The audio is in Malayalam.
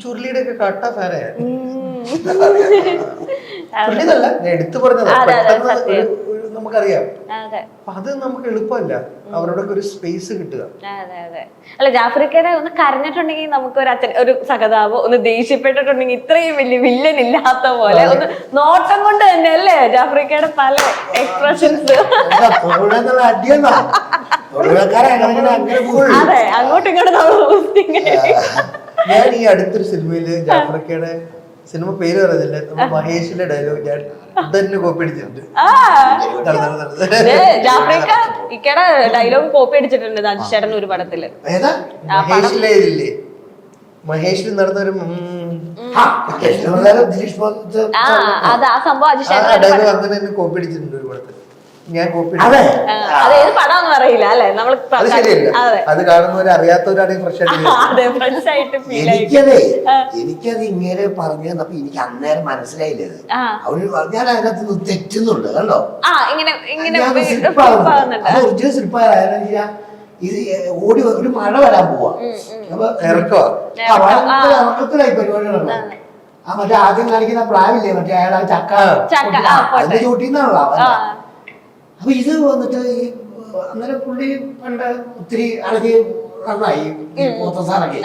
ചുരുളിയുടെ ഒക്കെ കട്ട ഫാനായ ചുരുളിന്നല്ല ഞാൻ എടുത്തു പറഞ്ഞത് നമുക്കറിയാം. അപ്പൊ അത് നമുക്ക് എളുപ്പമല്ല അവരോടൊക്കെ ഒരു സ്പേസ് കിട്ടുക. അല്ല ജാഫ്രിക്കയുടെ ഒന്ന് കരഞ്ഞിട്ടുണ്ടെങ്കിൽ നമുക്ക് ഒരു അച്ഛൻ ഒരു സഹതാപോ ഒന്ന് ദേഷ്യപ്പെട്ടിട്ടുണ്ടെങ്കിൽ ഇത്രയും വലിയ വില്ലൻ ഇല്ലാത്ത പോലെ ഒന്ന് നോട്ടം കൊണ്ട് തന്നെ അല്ലേ ജാഫ്രിക്കയുടെ പല എക്സ്പ്രഷൻസ്. അതെ അങ്ങോട്ടും ഇങ്ങോട്ടും. ഞാൻ ഈ അടുത്തൊരു സിനിമയില് ജാഫ്രിക്കയുടെ സിനിമ പേര് പറയുന്നില്ല, മഹേഷിന്റെ ഡയലോഗ് ഞാൻ തന്നെ കോപ്പി അടിച്ചിട്ടുണ്ട്. ജാഫ്രിക്ക ഇക്കടെ ഡയലോഗ് കോപ്പി അടിച്ചിട്ടുണ്ട് അജിച്ചേട്ടൻ ഒരു പടത്തില്. മഹേഷിലെ ഇതില്ലേ, മഹേഷിൽ നടന്നൊരു അത് ആ സംഭവം അജിച്ചേട്ടൻ ഡയലോഗ് അങ്ങനെ തന്നെ കോപ്പി അടിച്ചിട്ടുണ്ട് ഒരു പടത്തിൽ. ഞാൻ കോപ്പി അതേത് പടാന്ന് പറയില്ല അല്ലെ നമ്മൾ. അത് ശരിയല്ല, അത് കാണുന്നവരെ അറിയാത്തവരാണെങ്കിൽ ഫ്രഷ് ആയിട്ട് എനിക്കത് ഇങ്ങനെ പറഞ്ഞു തന്നപ്പോ എനിക്ക് അന്നേരം മനസ്സിലായില്ലേ അവര് ഞാൻ അതിനകത്ത് തെറ്റുന്നുണ്ട് കണ്ടോ. ഒറിജിനൽ ശില്പായ ഇത് ഓടി ഒരു മഴ വരാൻ പോവാ, അപ്പൊ ഇറക്കത്തിലായി പരിപാടികളല്ലോ. ആ മറ്റേ ആദ്യം കാണിക്കുന്ന പ്ലാവില്ലേ മറ്റേ അയാളെ ചക്ക അതിന്റെ ചോട്ടിന്നാണല്ലോ. അപ്പൊ ഇത് വന്നിട്ട് ഈ അന്നേരം പുള്ളി പണ്ട് ഒത്തിരി അളകി നന്നായി മൂത്ത സാറൊക്കെ.